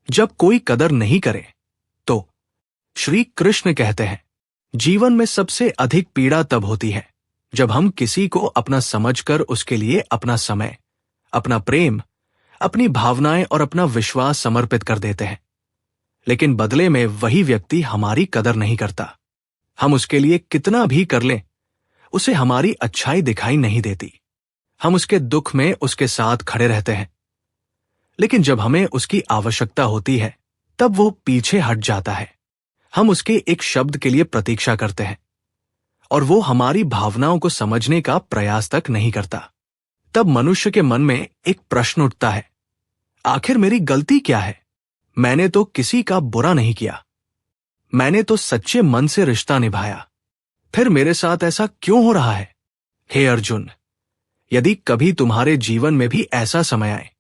जब कोई कदर नहीं करे तो श्री कृष्ण कहते हैं, जीवन में सबसे अधिक पीड़ा तब होती है जब हम किसी को अपना समझकर उसके लिए अपना समय, अपना प्रेम, अपनी भावनाएं और अपना विश्वास समर्पित कर देते हैं, लेकिन बदले में वही व्यक्ति हमारी कदर नहीं करता। हम उसके लिए कितना भी कर लें, उसे हमारी अच्छाई दिखाई नहीं देती। हम उसके दुख में उसके साथ खड़े रहते हैं, लेकिन जब हमें उसकी आवश्यकता होती है तब वो पीछे हट जाता है। हम उसके एक शब्द के लिए प्रतीक्षा करते हैं और वो हमारी भावनाओं को समझने का प्रयास तक नहीं करता। तब मनुष्य के मन में एक प्रश्न उठता है, आखिर मेरी गलती क्या है? मैंने तो किसी का बुरा नहीं किया, मैंने तो सच्चे मन से रिश्ता निभाया, फिर मेरे साथ ऐसा क्यों हो रहा है? हे अर्जुन, यदि कभी तुम्हारे जीवन में भी ऐसा समय आए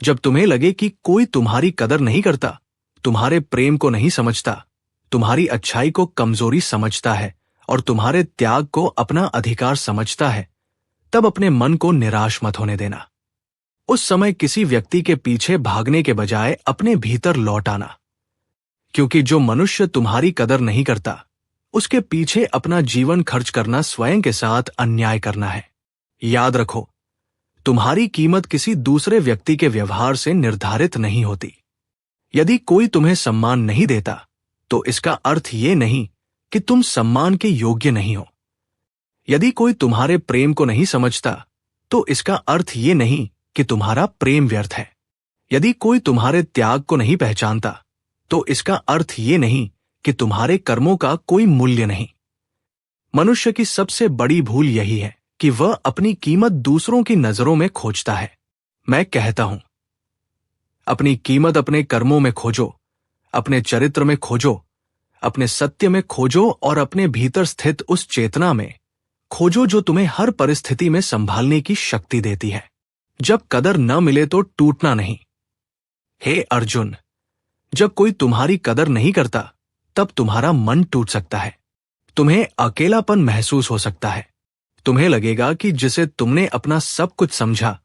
जब तुम्हें लगे कि कोई तुम्हारी कदर नहीं करता, तुम्हारे प्रेम को नहीं समझता, तुम्हारी अच्छाई को कमजोरी समझता है और तुम्हारे त्याग को अपना अधिकार समझता है, तब अपने मन को निराश मत होने देना। उस समय किसी व्यक्ति के पीछे भागने के बजाय अपने भीतर लौट आना, क्योंकि जो मनुष्य तुम्हारी कदर नहीं करता, उसके पीछे अपना जीवन खर्च करना स्वयं के साथ अन्याय करना है। याद रखो, तुम्हारी कीमत किसी दूसरे व्यक्ति के व्यवहार से निर्धारित नहीं होती। यदि कोई तुम्हें सम्मान नहीं देता तो इसका अर्थ ये नहीं कि तुम सम्मान के योग्य नहीं हो। यदि कोई तुम्हारे प्रेम को नहीं समझता तो इसका अर्थ ये नहीं कि तुम्हारा प्रेम व्यर्थ है। यदि कोई तुम्हारे त्याग को नहीं पहचानता तो इसका अर्थ ये नहीं कि तुम्हारे कर्मों का कोई मूल्य नहीं। मनुष्य की सबसे बड़ी भूल यही है कि वह अपनी कीमत दूसरों की नजरों में खोजता है। मैं कहता हूं, अपनी कीमत अपने कर्मों में खोजो, अपने चरित्र में खोजो, अपने सत्य में खोजो और अपने भीतर स्थित उस चेतना में खोजो जो तुम्हें हर परिस्थिति में संभालने की शक्ति देती है। जब कदर न मिले तो टूटना नहीं। हे अर्जुन, जब कोई तुम्हारी कदर नहीं करता तब तुम्हारा मन टूट सकता है, तुम्हें अकेलापन महसूस हो सकता है, तुम्हें लगेगा कि जिसे तुमने अपना सब कुछ समझा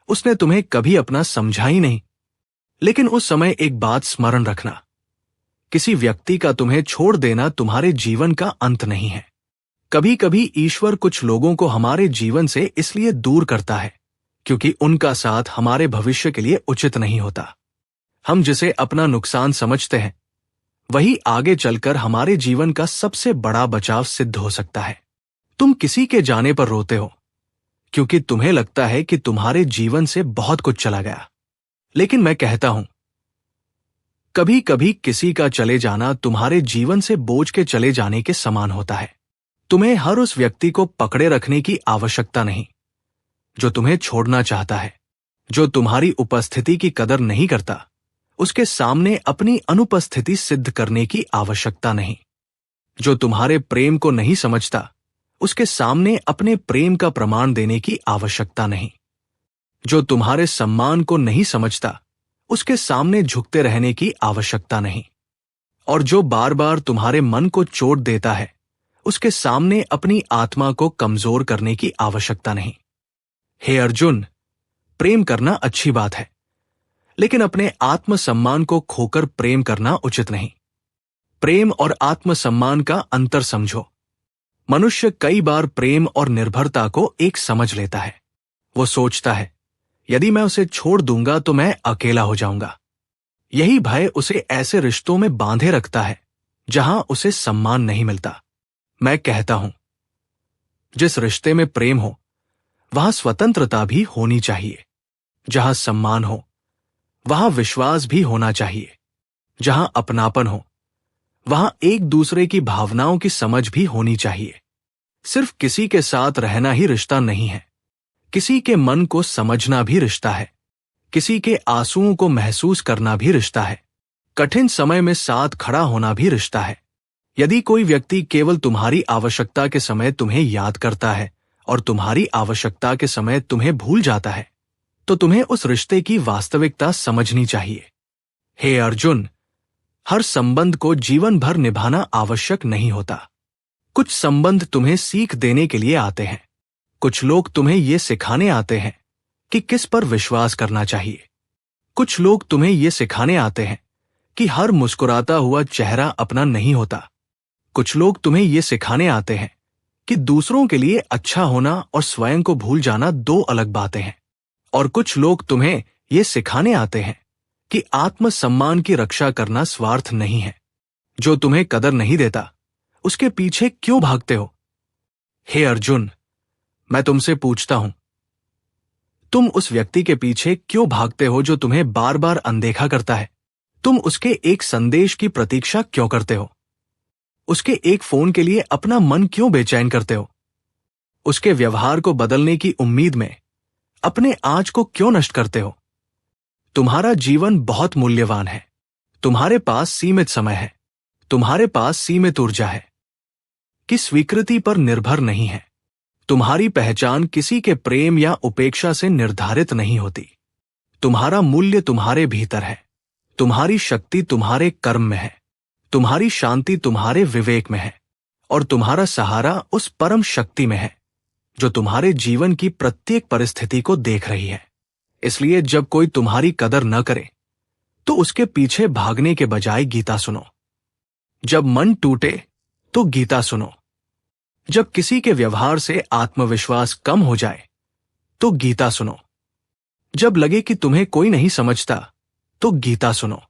उसने तुम्हें कभी अपना समझा ही नहीं। लेकिन उस समय एक बात स्मरण रखना, किसी व्यक्ति का तुम्हें छोड़ देना तुम्हारे जीवन का अंत नहीं है। कभी कभी ईश्वर कुछ लोगों को हमारे जीवन से इसलिए दूर करता है क्योंकि उनका साथ हमारे भविष्य के लिए उचित नहीं होता। हम जिसे अपना नुकसान समझते हैं वही आगे चलकर हमारे जीवन का सबसे बड़ा बचाव सिद्ध हो सकता है। तुम किसी के जाने पर रोते हो क्योंकि तुम्हें लगता है कि तुम्हारे जीवन से बहुत कुछ चला गया, लेकिन मैं कहता हूं, कभी कभी किसी का चले जाना तुम्हारे जीवन से बोझ के चले जाने के समान होता है। तुम्हें हर उस व्यक्ति को पकड़े रखने की आवश्यकता नहीं जो तुम्हें छोड़ना चाहता है। जो तुम्हारी उपस्थिति की कदर नहीं करता उसके सामने अपनी अनुपस्थिति सिद्ध करने की आवश्यकता नहीं। जो तुम्हारे प्रेम को नहीं समझता उसके सामने अपने प्रेम का प्रमाण देने की आवश्यकता नहीं। जो तुम्हारे सम्मान को नहीं समझता उसके सामने झुकते रहने की आवश्यकता नहीं। और जो बार बार तुम्हारे मन को चोट देता है उसके सामने अपनी आत्मा को कमजोर करने की आवश्यकता नहीं। हे अर्जुन, प्रेम करना अच्छी बात है, लेकिन अपने आत्मसम्मान को खोकर प्रेम करना उचित नहीं। प्रेम और आत्मसम्मान का अंतर समझो। मनुष्य कई बार प्रेम और निर्भरता को एक समझ लेता है। वो सोचता है, यदि मैं उसे छोड़ दूंगा तो मैं अकेला हो जाऊंगा। यही भय उसे ऐसे रिश्तों में बांधे रखता है जहां उसे सम्मान नहीं मिलता। मैं कहता हूं, जिस रिश्ते में प्रेम हो वहां स्वतंत्रता भी होनी चाहिए। जहां सम्मान हो वहां विश्वास भी होना चाहिए। जहां अपनापन हो वहां एक दूसरे की भावनाओं की समझ भी होनी चाहिए। सिर्फ किसी के साथ रहना ही रिश्ता नहीं है, किसी के मन को समझना भी रिश्ता है। किसी के आंसुओं को महसूस करना भी रिश्ता है। कठिन समय में साथ खड़ा होना भी रिश्ता है। यदि कोई व्यक्ति केवल तुम्हारी आवश्यकता के समय तुम्हें याद करता है और तुम्हारी आवश्यकता के समय तुम्हें भूल जाता है तो तुम्हें उस रिश्ते की वास्तविकता समझनी चाहिए। हे अर्जुन, हर संबंध को जीवन भर निभाना आवश्यक नहीं होता। कुछ संबंध तुम्हें सीख देने के लिए आते हैं। कुछ लोग तुम्हें ये सिखाने आते हैं कि किस पर विश्वास करना चाहिए। कुछ लोग तुम्हें ये सिखाने आते हैं कि हर मुस्कुराता हुआ चेहरा अपना नहीं होता। कुछ लोग तुम्हें ये सिखाने आते हैं कि दूसरों के लिए अच्छा होना और स्वयं को भूल जाना दो अलग बातें हैं। और कुछ लोग तुम्हें ये सिखाने आते हैं कि आत्मसम्मान की रक्षा करना स्वार्थ नहीं है। जो तुम्हें कदर नहीं देता, उसके पीछे क्यों भागते हो? हे अर्जुन, मैं तुमसे पूछता हूं, तुम उस व्यक्ति के पीछे क्यों भागते हो जो तुम्हें बार बार अनदेखा करता है? तुम उसके एक संदेश की प्रतीक्षा क्यों करते हो? उसके एक फोन के लिए अपना मन क्यों बेचैन करते हो? उसके व्यवहार को बदलने की उम्मीद में अपने आज को क्यों नष्ट करते हो? तुम्हारा जीवन बहुत मूल्यवान है। तुम्हारे पास सीमित समय है। तुम्हारे पास सीमित ऊर्जा है कि स्वीकृति पर निर्भर नहीं है। तुम्हारी पहचान किसी के प्रेम या उपेक्षा से निर्धारित नहीं होती। तुम्हारा मूल्य तुम्हारे भीतर है। तुम्हारी शक्ति तुम्हारे कर्म में है। तुम्हारी शांति तुम्हारे विवेक में है। और तुम्हारा सहारा उस परम शक्ति में है जो तुम्हारे जीवन की प्रत्येक परिस्थिति को देख रही है। इसलिए जब कोई तुम्हारी कदर न करे तो उसके पीछे भागने के बजाय गीता सुनो। जब मन टूटे तो गीता सुनो। जब किसी के व्यवहार से आत्मविश्वास कम हो जाए तो गीता सुनो। जब लगे कि तुम्हें कोई नहीं समझता तो गीता सुनो।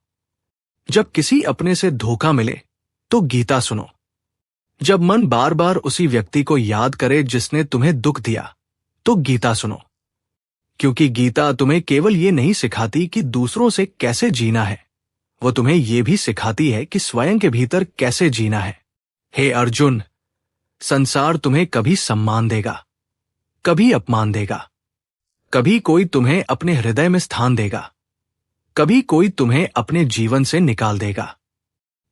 जब किसी अपने से धोखा मिले तो गीता सुनो। जब मन बार बार उसी व्यक्ति को याद करे जिसने तुम्हें दुख दिया तो गीता सुनो। क्योंकि गीता तुम्हें केवल ये नहीं सिखाती कि दूसरों से कैसे जीना है, वो तुम्हें ये भी सिखाती है कि स्वयं के भीतर कैसे जीना है। हे अर्जुन, संसार तुम्हें कभी सम्मान देगा, कभी अपमान देगा। कभी कोई तुम्हें अपने हृदय में स्थान देगा, कभी कोई तुम्हें अपने जीवन से निकाल देगा।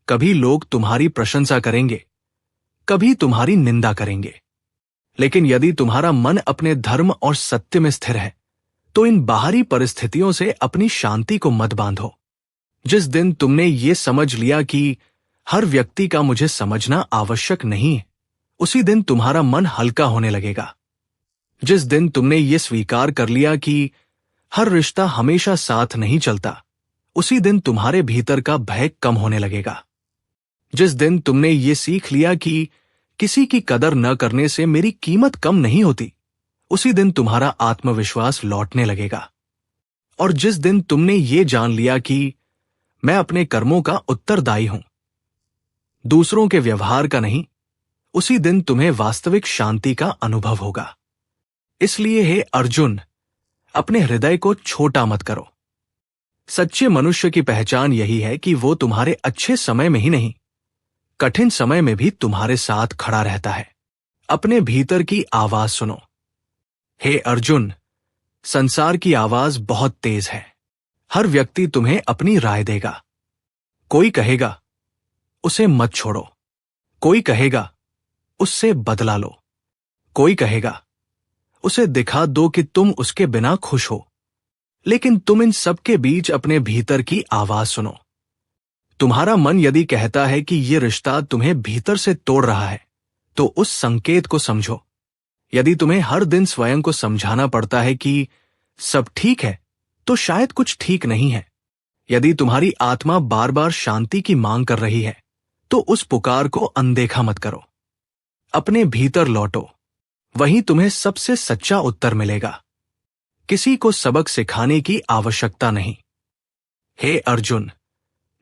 कभी लोग तुम्हारी प्रशंसा करेंगे, कभी तुम्हारी निंदा करेंगे। लेकिन यदि तुम्हारा मन अपने धर्म और सत्य में स्थिर है तो इन बाहरी परिस्थितियों से अपनी शांति को मत बांधो। जिस दिन तुमने ये समझ लिया कि हर व्यक्ति का मुझे समझना आवश्यक नहीं है, उसी दिन तुम्हारा मन हल्का होने लगेगा। जिस दिन तुमने ये स्वीकार कर लिया कि हर रिश्ता हमेशा साथ नहीं चलता, उसी दिन तुम्हारे भीतर का भय कम होने लगेगा। जिस दिन तुमने ये सीख लिया कि किसी की कदर न करने से मेरी कीमत कम नहीं होती, उसी दिन तुम्हारा आत्मविश्वास लौटने लगेगा। और जिस दिन तुमने ये जान लिया कि मैं अपने कर्मों का उत्तरदायी हूं, दूसरों के व्यवहार का नहीं, उसी दिन तुम्हें वास्तविक शांति का अनुभव होगा। इसलिए हे अर्जुन, अपने हृदय को छोटा मत करो। सच्चे मनुष्य की पहचान यही है कि वो तुम्हारे अच्छे समय में ही नहीं, कठिन समय में भी तुम्हारे साथ खड़ा रहता है। अपने भीतर की आवाज सुनो। हे अर्जुन, संसार की आवाज बहुत तेज है। हर व्यक्ति तुम्हें अपनी राय देगा। कोई कहेगा उसे मत छोड़ो, कोई कहेगा उससे बदला लो, कोई कहेगा उसे दिखा दो कि तुम उसके बिना खुश हो। लेकिन तुम इन सब के बीच अपने भीतर की आवाज सुनो। तुम्हारा मन यदि कहता है कि यह रिश्ता तुम्हें भीतर से तोड़ रहा है, तो उस संकेत को समझो। यदि तुम्हें हर दिन स्वयं को समझाना पड़ता है कि सब ठीक है, तो शायद कुछ ठीक नहीं है। यदि तुम्हारी आत्मा बार बार शांति की मांग कर रही है, तो उस पुकार को अनदेखा मत करो। अपने भीतर लौटो, वहीं तुम्हें सबसे सच्चा उत्तर मिलेगा। किसी को सबक सिखाने की आवश्यकता नहीं। हे अर्जुन,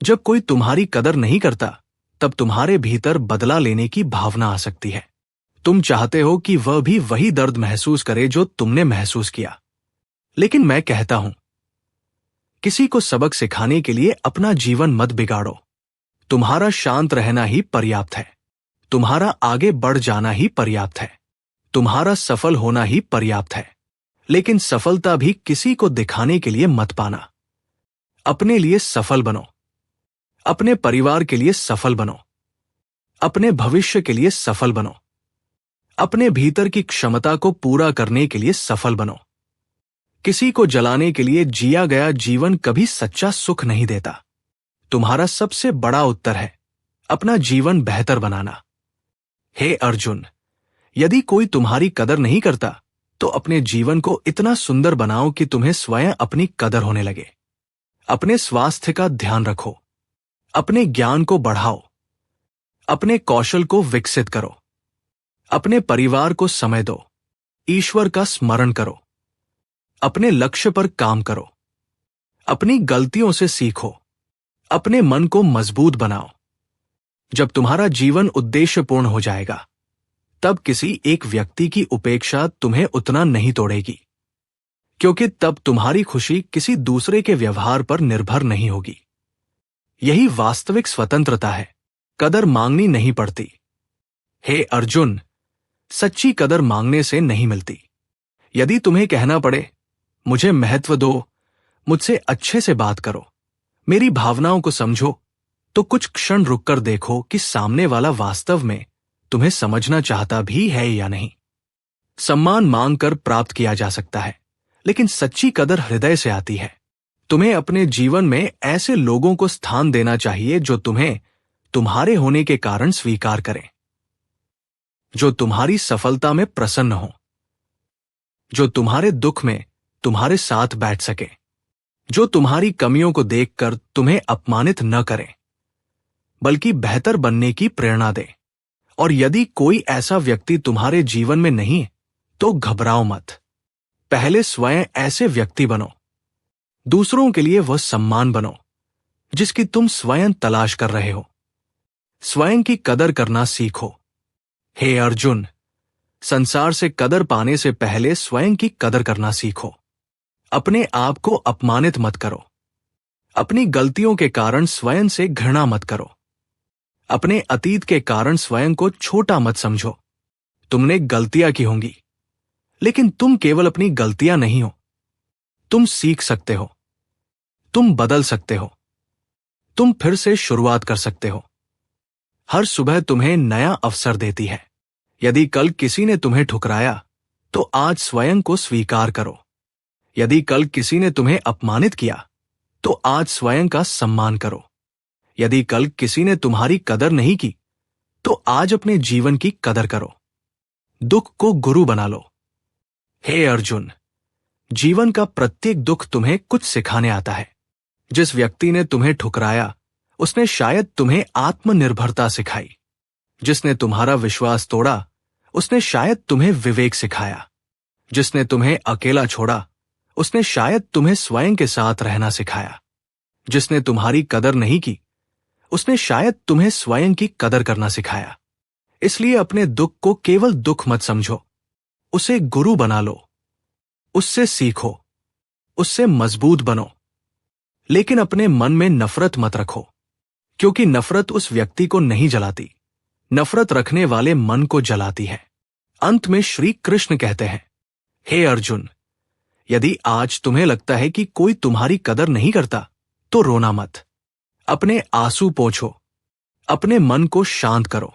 जब कोई तुम्हारी कदर नहीं करता, तब तुम्हारे भीतर बदला लेने की भावना आ सकती है। तुम चाहते हो कि वह भी वही दर्द महसूस करे जो तुमने महसूस किया। लेकिन मैं कहता हूं, किसी को सबक सिखाने के लिए अपना जीवन मत बिगाड़ो। तुम्हारा शांत रहना ही पर्याप्त है। तुम्हारा आगे बढ़ जाना ही पर्याप्त है। तुम्हारा सफल होना ही पर्याप्त है। लेकिन सफलता भी किसी को दिखाने के लिए मत पाना। अपने लिए सफल बनो। अपने परिवार के लिए सफल बनो। अपने भविष्य के लिए सफल बनो। अपने भीतर की क्षमता को पूरा करने के लिए सफल बनो। किसी को जलाने के लिए जिया गया जीवन कभी सच्चा सुख नहीं देता। तुम्हारा सबसे बड़ा उत्तर है अपना जीवन बेहतर बनाना। हे अर्जुन, यदि कोई तुम्हारी कदर नहीं करता, तो अपने जीवन को इतना सुंदर बनाओ कि तुम्हें स्वयं अपनी कदर होने लगे। अपने स्वास्थ्य का ध्यान रखो। अपने ज्ञान को बढ़ाओ, अपने कौशल को विकसित करो, अपने परिवार को समय दो, ईश्वर का स्मरण करो, अपने लक्ष्य पर काम करो, अपनी गलतियों से सीखो, अपने मन को मजबूत बनाओ। जब तुम्हारा जीवन उद्देश्यपूर्ण हो जाएगा, तब किसी एक व्यक्ति की उपेक्षा तुम्हें उतना नहीं तोड़ेगी, क्योंकि तब तुम्हारी खुशी किसी दूसरे के व्यवहार पर निर्भर नहीं होगी। यही वास्तविक स्वतंत्रता है। कदर मांगनी नहीं पड़ती। हे अर्जुन, सच्ची कदर मांगने से नहीं मिलती। यदि तुम्हें कहना पड़े, मुझे महत्व दो, मुझसे अच्छे से बात करो, मेरी भावनाओं को समझो, तो कुछ क्षण रुककर देखो कि सामने वाला वास्तव में तुम्हें समझना चाहता भी है या नहीं। सम्मान मांगकर प्राप्त किया जा सकता है, लेकिन सच्ची कदर हृदय से आती है। तुम्हें अपने जीवन में ऐसे लोगों को स्थान देना चाहिए जो तुम्हें तुम्हारे होने के कारण स्वीकार करें, जो तुम्हारी सफलता में प्रसन्न हो, जो तुम्हारे दुख में तुम्हारे साथ बैठ सके, जो तुम्हारी कमियों को देखकर तुम्हें अपमानित न करें, बल्कि बेहतर बनने की प्रेरणा दे। और यदि कोई ऐसा व्यक्ति तुम्हारे जीवन में नहीं, तो घबराओ मत। पहले स्वयं ऐसे व्यक्ति बनो, दूसरों के लिए वह सम्मान बनो जिसकी तुम स्वयं तलाश कर रहे हो। स्वयं की कदर करना सीखो। हे अर्जुन, संसार से कदर पाने से पहले स्वयं की कदर करना सीखो। अपने आप को अपमानित मत करो। अपनी गलतियों के कारण स्वयं से घृणा मत करो। अपने अतीत के कारण स्वयं को छोटा मत समझो। तुमने गलतियां की होंगी, लेकिन तुम केवल अपनी गलतियां नहीं हो। तुम सीख सकते हो, तुम बदल सकते हो, तुम फिर से शुरुआत कर सकते हो। हर सुबह तुम्हें नया अवसर देती है। यदि कल किसी ने तुम्हें ठुकराया, तो आज स्वयं को स्वीकार करो। यदि कल किसी ने तुम्हें अपमानित किया, तो आज स्वयं का सम्मान करो। यदि कल किसी ने तुम्हारी कदर नहीं की, तो आज अपने जीवन की कदर करो। दुख को गुरु बना लो। हे अर्जुन, जीवन का प्रत्येक दुख तुम्हें कुछ सिखाने आता है। जिस व्यक्ति ने तुम्हें ठुकराया, उसने शायद तुम्हें आत्मनिर्भरता सिखाई। जिसने तुम्हारा विश्वास तोड़ा, उसने शायद तुम्हें विवेक सिखाया। जिसने तुम्हें अकेला छोड़ा, उसने शायद तुम्हें स्वयं के साथ रहना सिखाया। जिसने तुम्हारी कदर नहीं की, उसने शायद तुम्हें स्वयं की कदर करना सिखाया। इसलिए अपने दुख को केवल दुख मत समझो, उसे गुरु बना लो। उससे सीखो, उससे मजबूत बनो। लेकिन अपने मन में नफरत मत रखो, क्योंकि नफरत उस व्यक्ति को नहीं जलाती, नफरत रखने वाले मन को जलाती है। अंत में श्री कृष्ण कहते हैं, हे अर्जुन, यदि आज तुम्हें लगता है कि कोई तुम्हारी कदर नहीं करता, तो रोना मत। अपने आंसू पोंछो, अपने मन को शांत करो।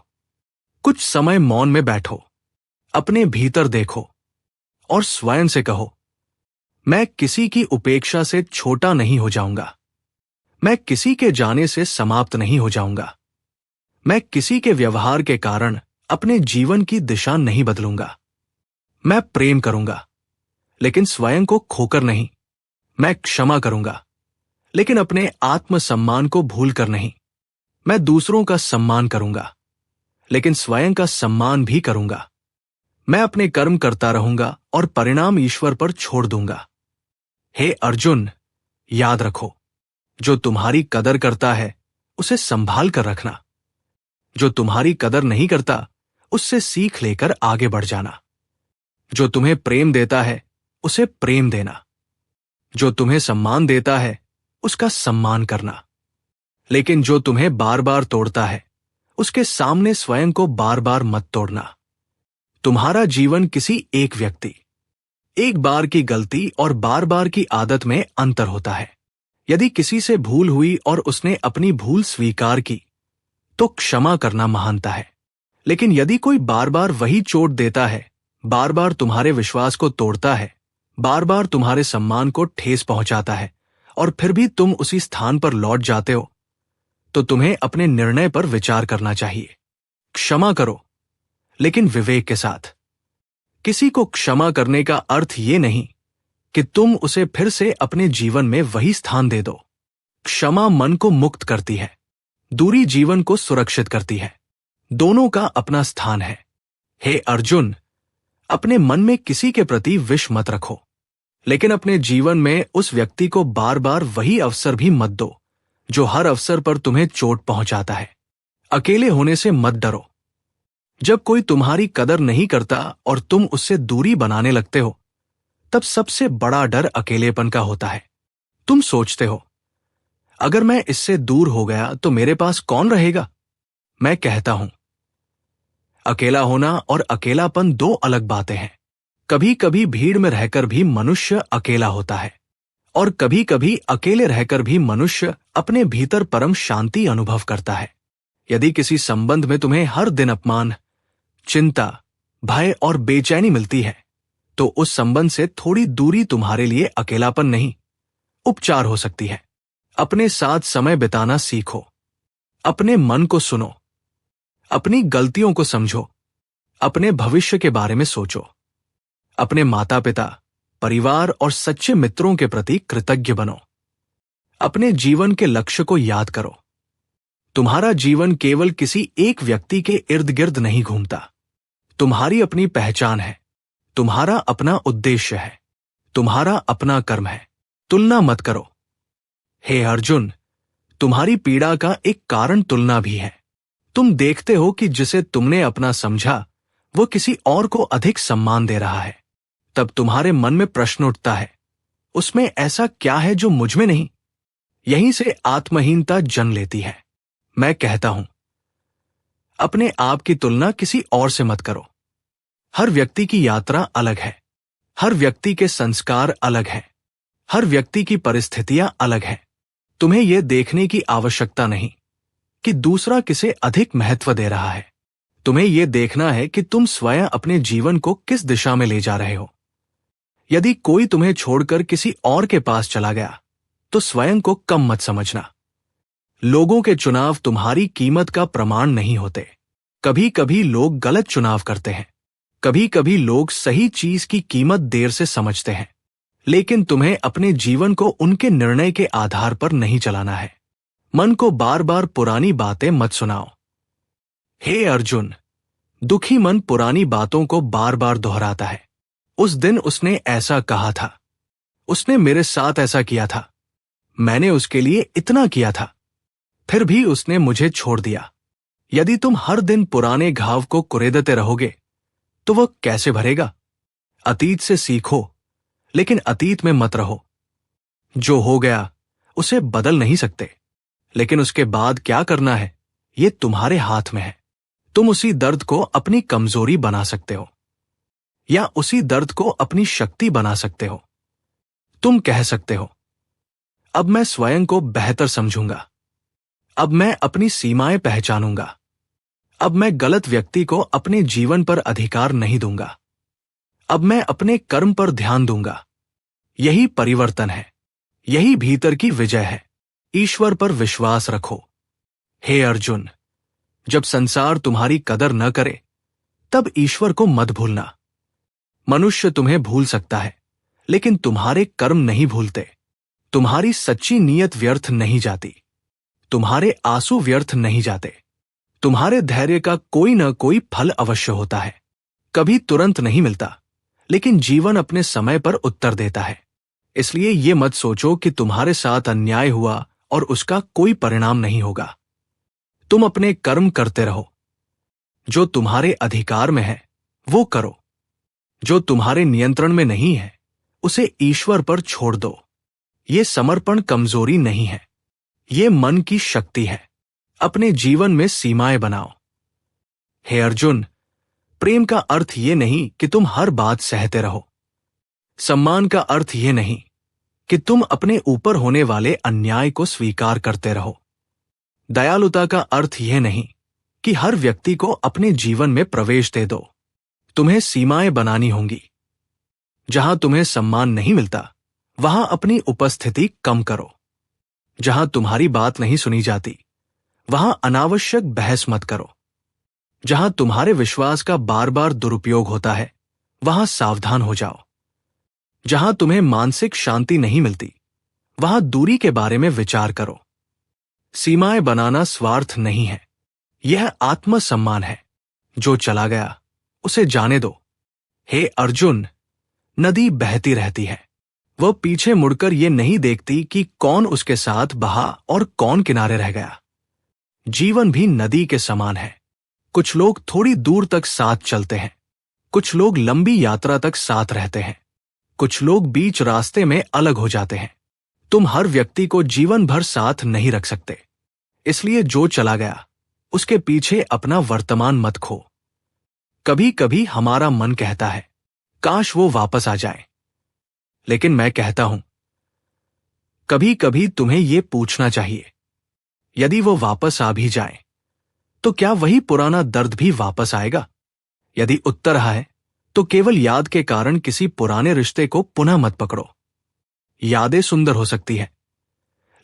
कुछ समय मौन में बैठो, अपने भीतर देखो और स्वयं से कहो, मैं किसी की उपेक्षा से छोटा नहीं हो जाऊंगा। मैं किसी के जाने से समाप्त नहीं हो जाऊंगा। मैं किसी के व्यवहार के कारण अपने जीवन की दिशा नहीं बदलूंगा। मैं प्रेम करूंगा, लेकिन स्वयं को खोकर नहीं। मैं क्षमा करूंगा, लेकिन अपने आत्मसम्मान को भूलकर नहीं। मैं दूसरों का सम्मान करूंगा, लेकिन स्वयं का सम्मान भी करूंगा। मैं अपने कर्म करता रहूंगा और परिणाम ईश्वर पर छोड़ दूंगा। हे अर्जुन, याद रखो, जो तुम्हारी कदर करता है, उसे संभाल कर रखना। जो तुम्हारी कदर नहीं करता, उससे सीख लेकर आगे बढ़ जाना। जो तुम्हें प्रेम देता है, उसे प्रेम देना। जो तुम्हें सम्मान देता है, उसका सम्मान करना। लेकिन जो तुम्हें बार बार तोड़ता है, उसके सामने स्वयं को बार बार मत तोड़ना। तुम्हारा जीवन किसी एक व्यक्ति, एक बार की गलती और बार बार की आदत में अंतर होता है। यदि किसी से भूल हुई और उसने अपनी भूल स्वीकार की, तो क्षमा करना महानता है। लेकिन यदि कोई बार बार वही चोट देता है, बार बार तुम्हारे विश्वास को तोड़ता है, बार बार तुम्हारे सम्मान को ठेस पहुंचाता है, और फिर भी तुम उसी स्थान पर लौट जाते हो, तो तुम्हें अपने निर्णय पर विचार करना चाहिए। क्षमा करो, लेकिन विवेक के साथ। किसी को क्षमा करने का अर्थ ये नहीं कि तुम उसे फिर से अपने जीवन में वही स्थान दे दो। क्षमा मन को मुक्त करती है, दूरी जीवन को सुरक्षित करती है। दोनों का अपना स्थान है। हे अर्जुन, अपने मन में किसी के प्रति विष मत रखो, लेकिन अपने जीवन में उस व्यक्ति को बार बार वही अवसर भी मत दो जो हर अवसर पर तुम्हें चोट पहुंचाता है। अकेले होने से मत डरो। जब कोई तुम्हारी कदर नहीं करता और तुम उससे दूरी बनाने लगते हो, तब सबसे बड़ा डर अकेलेपन का होता है। तुम सोचते हो, अगर मैं इससे दूर हो गया तो मेरे पास कौन रहेगा? मैं कहता हूं, अकेला होना और अकेलापन दो अलग बातें हैं। कभी कभी भीड़ में रहकर भी मनुष्य अकेला होता है, और कभी कभी अकेले रहकर भी मनुष्य अपने भीतर परम शांति अनुभव करता है। यदि किसी संबंध में तुम्हें हर दिन अपमान, चिंता, भय और बेचैनी मिलती है, तो उस संबंध से थोड़ी दूरी तुम्हारे लिए अकेलापन नहीं, उपचार हो सकती है। अपने साथ समय बिताना सीखो। अपने मन को सुनो। अपनी गलतियों को समझो। अपने भविष्य के बारे में सोचो। अपने माता पिता, परिवार और सच्चे मित्रों के प्रति कृतज्ञ बनो। अपने जीवन के लक्ष्य को याद करो। तुम्हारा जीवन केवल किसी एक व्यक्ति के इर्द गिर्द नहीं घूमता। तुम्हारी अपनी पहचान है, तुम्हारा अपना उद्देश्य है, तुम्हारा अपना कर्म है। तुलना मत करो। हे अर्जुन, तुम्हारी पीड़ा का एक कारण तुलना भी है। तुम देखते हो कि जिसे तुमने अपना समझा वो किसी और को अधिक सम्मान दे रहा है। तब तुम्हारे मन में प्रश्न उठता है, उसमें ऐसा क्या है जो मुझ में नहीं? यहीं से आत्महीनता जन्म लेती है। मैं कहता हूं, अपने आप की तुलना किसी और से मत करो। हर व्यक्ति की यात्रा अलग है। हर व्यक्ति के संस्कार अलग हैं। हर व्यक्ति की परिस्थितियां अलग हैं। तुम्हें यह देखने की आवश्यकता नहीं कि दूसरा किसे अधिक महत्व दे रहा है। तुम्हें यह देखना है कि तुम स्वयं अपने जीवन को किस दिशा में ले जा रहे हो। यदि कोई तुम्हें छोड़कर किसी और के पास चला गया, तो स्वयं को कम मत समझना। लोगों के चुनाव तुम्हारी कीमत का प्रमाण नहीं होते। कभी कभी लोग गलत चुनाव करते हैं। कभी कभी लोग सही चीज की कीमत देर से समझते हैं। लेकिन तुम्हें अपने जीवन को उनके निर्णय के आधार पर नहीं चलाना है। मन को बार बार पुरानी बातें मत सुनाओ। हे अर्जुन, दुखी मन पुरानी बातों को बार बार दोहराता है। उस दिन उसने ऐसा कहा था, उसने मेरे साथ ऐसा किया था, मैंने उसके लिए इतना किया था, फिर भी उसने मुझे छोड़ दिया। यदि तुम हर दिन पुराने घाव को कुरेदते रहोगे तो वह कैसे भरेगा? अतीत से सीखो, लेकिन अतीत में मत रहो। जो हो गया उसे बदल नहीं सकते, लेकिन उसके बाद क्या करना है ये तुम्हारे हाथ में है। तुम उसी दर्द को अपनी कमजोरी बना सकते हो या उसी दर्द को अपनी शक्ति बना सकते हो। तुम कह सकते हो, अब मैं स्वयं को बेहतर समझूंगा, अब मैं अपनी सीमाएं पहचानूंगा, अब मैं गलत व्यक्ति को अपने जीवन पर अधिकार नहीं दूंगा, अब मैं अपने कर्म पर ध्यान दूंगा। यही परिवर्तन है, यही भीतर की विजय है। ईश्वर पर विश्वास रखो। हे अर्जुन, जब संसार तुम्हारी कदर न करे, तब ईश्वर को मत भूलना। मनुष्य तुम्हें भूल सकता है, लेकिन तुम्हारे कर्म नहीं भूलते। तुम्हारी सच्ची नीयत व्यर्थ नहीं जाती। तुम्हारे आंसू व्यर्थ नहीं जाते। तुम्हारे धैर्य का कोई न कोई फल अवश्य होता है। कभी तुरंत नहीं मिलता, लेकिन जीवन अपने समय पर उत्तर देता है। इसलिए ये मत सोचो कि तुम्हारे साथ अन्याय हुआ और उसका कोई परिणाम नहीं होगा। तुम अपने कर्म करते रहो। जो तुम्हारे अधिकार में है वो करो। जो तुम्हारे नियंत्रण में नहीं है उसे ईश्वर पर छोड़ दो। ये समर्पण कमजोरी नहीं है, ये मन की शक्ति है। अपने जीवन में सीमाएं बनाओ। हे अर्जुन, प्रेम का अर्थ ये नहीं कि तुम हर बात सहते रहो। सम्मान का अर्थ ये नहीं कि तुम अपने ऊपर होने वाले अन्याय को स्वीकार करते रहो। दयालुता का अर्थ यह नहीं कि हर व्यक्ति को अपने जीवन में प्रवेश दे दो। तुम्हें सीमाएं बनानी होंगी। जहां तुम्हें सम्मान नहीं मिलता, वहां अपनी उपस्थिति कम करो। जहां तुम्हारी बात नहीं सुनी जाती, वहां अनावश्यक बहस मत करो। जहां तुम्हारे विश्वास का बार बार दुरुपयोग होता है, वहां सावधान हो जाओ। जहां तुम्हें मानसिक शांति नहीं मिलती, वहां दूरी के बारे में विचार करो। सीमाएं बनाना स्वार्थ नहीं है, यह आत्मसम्मान है। जो चला गया उसे जाने दो। हे अर्जुन, नदी बहती रहती है, वह पीछे मुड़कर ये नहीं देखती कि कौन उसके साथ बहा और कौन किनारे रह गया। जीवन भी नदी के समान है। कुछ लोग थोड़ी दूर तक साथ चलते हैं, कुछ लोग लंबी यात्रा तक साथ रहते हैं, कुछ लोग बीच रास्ते में अलग हो जाते हैं। तुम हर व्यक्ति को जीवन भर साथ नहीं रख सकते, इसलिए जो चला गया उसके पीछे अपना वर्तमान मत खो। कभी कभी हमारा मन कहता है काश वो वापस आ जाए, लेकिन मैं कहता हूं कभी कभी तुम्हें ये पूछना चाहिए, यदि वो वापस आ भी जाए तो क्या वही पुराना दर्द भी वापस आएगा? यदि उत्तर है तो केवल याद के कारण किसी पुराने रिश्ते को पुनः मत पकड़ो। यादें सुंदर हो सकती है,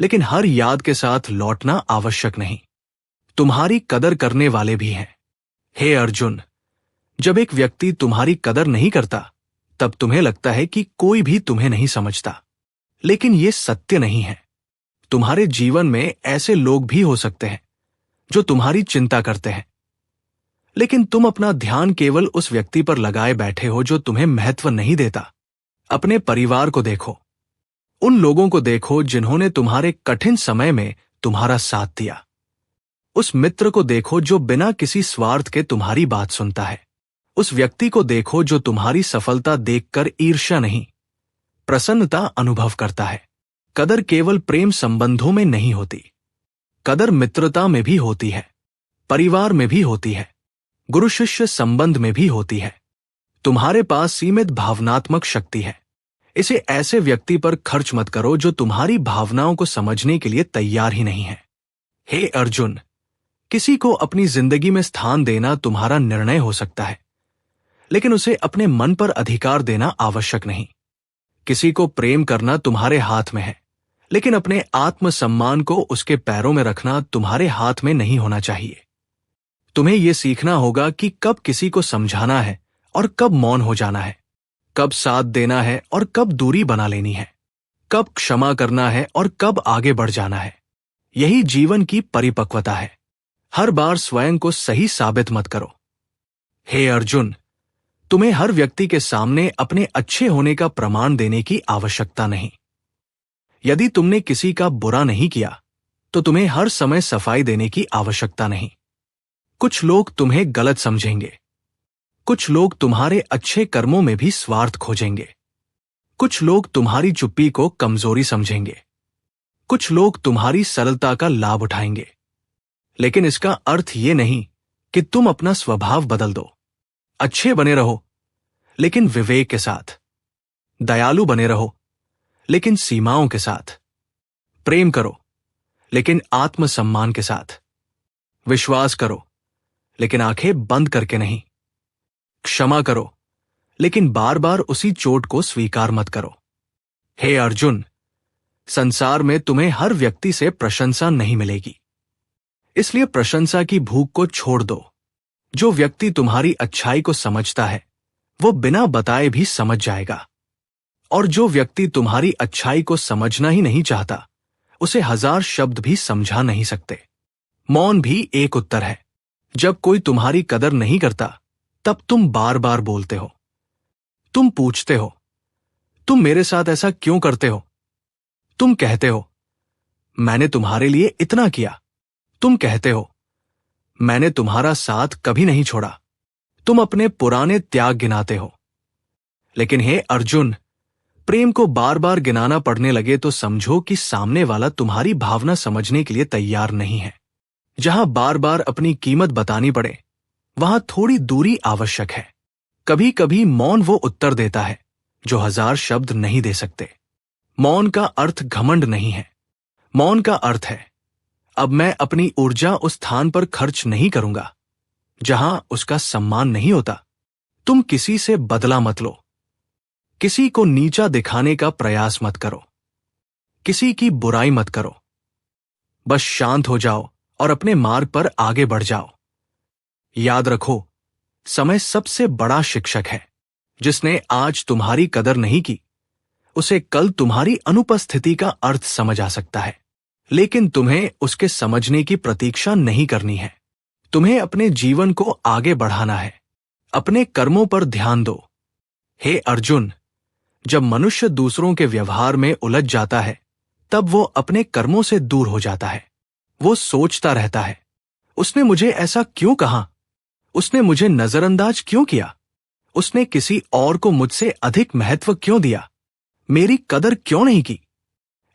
लेकिन हर याद के साथ लौटना आवश्यक नहीं। तुम्हारी कदर करने वाले भी हैं। हे अर्जुन, जब एक व्यक्ति तुम्हारी कदर नहीं करता तब तुम्हें लगता है कि कोई भी तुम्हें नहीं समझता, लेकिन यह सत्य नहीं है। तुम्हारे जीवन में ऐसे लोग भी हो सकते हैं जो तुम्हारी चिंता करते हैं, लेकिन तुम अपना ध्यान केवल उस व्यक्ति पर लगाए बैठे हो जो तुम्हें महत्व नहीं देता। अपने परिवार को देखो, उन लोगों को देखो जिन्होंने तुम्हारे कठिन समय में तुम्हारा साथ दिया। उस मित्र को देखो जो बिना किसी स्वार्थ के तुम्हारी बात सुनता है। उस व्यक्ति को देखो जो तुम्हारी सफलता देखकर ईर्ष्या नहीं, प्रसन्नता अनुभव करता है। कदर केवल प्रेम संबंधों में नहीं होती, कदर मित्रता में भी होती है, परिवार में भी होती है, गुरु शिष्य संबंध में भी होती है। तुम्हारे पास सीमित भावनात्मक शक्ति है, इसे ऐसे व्यक्ति पर खर्च मत करो जो तुम्हारी भावनाओं को समझने के लिए तैयार ही नहीं है। हे अर्जुन, किसी को अपनी जिंदगी में स्थान देना तुम्हारा निर्णय हो सकता है, लेकिन उसे अपने मन पर अधिकार देना आवश्यक नहीं। किसी को प्रेम करना तुम्हारे हाथ में है, लेकिन अपने आत्मसम्मान को उसके पैरों में रखना तुम्हारे हाथ में नहीं होना चाहिए। तुम्हें यह सीखना होगा कि कब किसी को समझाना है और कब मौन हो जाना है, कब साथ देना है और कब दूरी बना लेनी है, कब क्षमा करना है और कब आगे बढ़ जाना है। यही जीवन की परिपक्वता है। हर बार स्वयं को सही साबित मत करो। हे अर्जुन, तुम्हें हर व्यक्ति के सामने अपने अच्छे होने का प्रमाण देने की आवश्यकता नहीं। यदि तुमने किसी का बुरा नहीं किया तो तुम्हें हर समय सफाई देने की आवश्यकता नहीं। कुछ लोग तुम्हें गलत समझेंगे, कुछ लोग तुम्हारे अच्छे कर्मों में भी स्वार्थ खोजेंगे, कुछ लोग तुम्हारी चुप्पी को कमजोरी समझेंगे, कुछ लोग तुम्हारी सरलता का लाभ उठाएंगे। लेकिन इसका अर्थ ये नहीं कि तुम अपना स्वभाव बदल दो। अच्छे बने रहो, लेकिन विवेक के साथ। दयालु बने रहो, लेकिन सीमाओं के साथ। प्रेम करो, लेकिन आत्मसम्मान के साथ। विश्वास करो, लेकिन आंखें बंद करके नहीं। क्षमा करो, लेकिन बार बार उसी चोट को स्वीकार मत करो। हे अर्जुन, संसार में तुम्हें हर व्यक्ति से प्रशंसा नहीं मिलेगी, इसलिए प्रशंसा की भूख को छोड़ दो। जो व्यक्ति तुम्हारी अच्छाई को समझता है वो बिना बताए भी समझ जाएगा, और जो व्यक्ति तुम्हारी अच्छाई को समझना ही नहीं चाहता उसे 1000 शब्द भी समझा नहीं सकते। मौन भी एक उत्तर है। जब कोई तुम्हारी कदर नहीं करता तब तुम बार बार बोलते हो। तुम पूछते हो, तुम मेरे साथ ऐसा क्यों करते हो? तुम कहते हो, मैंने तुम्हारे लिए इतना किया। तुम कहते हो, मैंने तुम्हारा साथ कभी नहीं छोड़ा। तुम अपने पुराने त्याग गिनाते हो। लेकिन हे अर्जुन, प्रेम को बार बार गिनाना पड़ने लगे तो समझो कि सामने वाला तुम्हारी भावना समझने के लिए तैयार नहीं है। जहां बार बार अपनी कीमत बतानी पड़े वहां थोड़ी दूरी आवश्यक है। कभी कभी मौन वो उत्तर देता है जो 1000 शब्द नहीं दे सकते। मौन का अर्थ घमंड नहीं है। मौन का अर्थ है, अब मैं अपनी ऊर्जा उस स्थान पर खर्च नहीं करूंगा जहां उसका सम्मान नहीं होता। तुम किसी से बदला मत लो, किसी को नीचा दिखाने का प्रयास मत करो, किसी की बुराई मत करो। बस शांत हो जाओ और अपने मार्ग पर आगे बढ़ जाओ। याद रखो, समय सबसे बड़ा शिक्षक है। जिसने आज तुम्हारी कदर नहीं की उसे कल तुम्हारी अनुपस्थिति का अर्थ समझ आ सकता है। लेकिन तुम्हें उसके समझने की प्रतीक्षा नहीं करनी है। तुम्हें अपने जीवन को आगे बढ़ाना है। अपने कर्मों पर ध्यान दो। हे अर्जुन, जब मनुष्य दूसरों के व्यवहार में उलझ जाता है, तब वो अपने कर्मों से दूर हो जाता है। वो सोचता रहता है, उसने मुझे ऐसा क्यों कहा? उसने मुझे नजरअंदाज क्यों किया? उसने किसी और को मुझसे अधिक महत्व क्यों दिया? मेरी कदर क्यों नहीं की?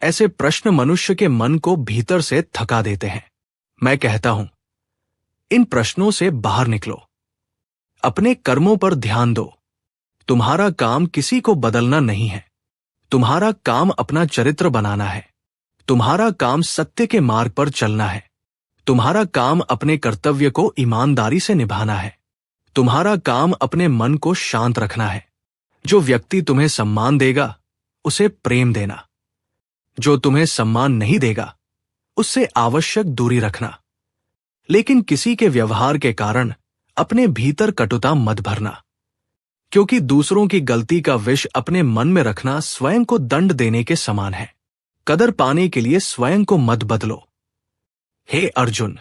ऐसे प्रश्न मनुष्य के मन को भीतर से थका देते हैं। मैं कहता हूं, इन प्रश्नों से बाहर निकलो। अपने कर्मों पर ध्यान दो। तुम्हारा काम किसी को बदलना नहीं है। तुम्हारा काम अपना चरित्र बनाना है। तुम्हारा काम सत्य के मार्ग पर चलना है। तुम्हारा काम अपने कर्तव्य को ईमानदारी से निभाना है। तुम्हारा काम अपने मन को शांत रखना है। जो व्यक्ति तुम्हें सम्मान देगा, उसे प्रेम देना। जो तुम्हें सम्मान नहीं देगा, उससे आवश्यक दूरी रखना। लेकिन किसी के व्यवहार के कारण अपने भीतर कटुता मत भरना, क्योंकि दूसरों की गलती का विष अपने मन में रखना स्वयं को दंड देने के समान है। कदर पाने के लिए स्वयं को मत बदलो। हे अर्जुन,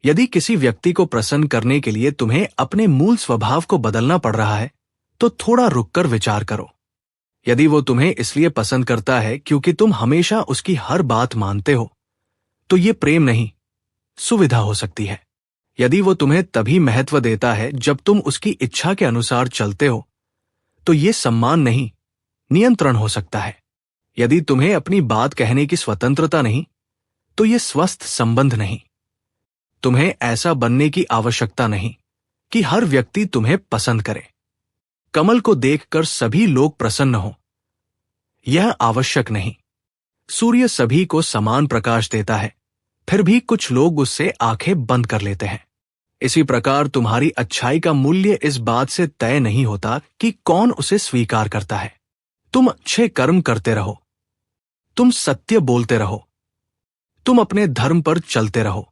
यदि किसी व्यक्ति को प्रसन्न करने के लिए तुम्हें अपने मूल स्वभाव को बदलना पड़ रहा है, तो थोड़ा रुककर विचार करो। यदि वो तुम्हें इसलिए पसंद करता है क्योंकि तुम हमेशा उसकी हर बात मानते हो, तो ये प्रेम नहीं, सुविधा हो सकती है। यदि वो तुम्हें तभी महत्व देता है जब तुम उसकी इच्छा के अनुसार चलते हो, तो ये सम्मान नहीं, नियंत्रण हो सकता है। यदि तुम्हें अपनी बात कहने की स्वतंत्रता नहीं, तो ये स्वस्थ संबंध नहीं। तुम्हें ऐसा बनने की आवश्यकता नहीं कि हर व्यक्ति तुम्हें पसंद करे। कमल को देखकर सभी लोग प्रसन्न हो, यह आवश्यक नहीं। सूर्य सभी को समान प्रकाश देता है, फिर भी कुछ लोग उससे आंखें बंद कर लेते हैं। इसी प्रकार तुम्हारी अच्छाई का मूल्य इस बात से तय नहीं होता कि कौन उसे स्वीकार करता है। तुम अच्छे कर्म करते रहो, तुम सत्य बोलते रहो, तुम अपने धर्म पर चलते रहो,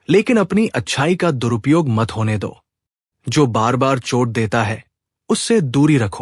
लेकिन अपनी अच्छाई का दुरुपयोग मत होने दो। जो बार बार चोट देता है, उससे दूरी रखो।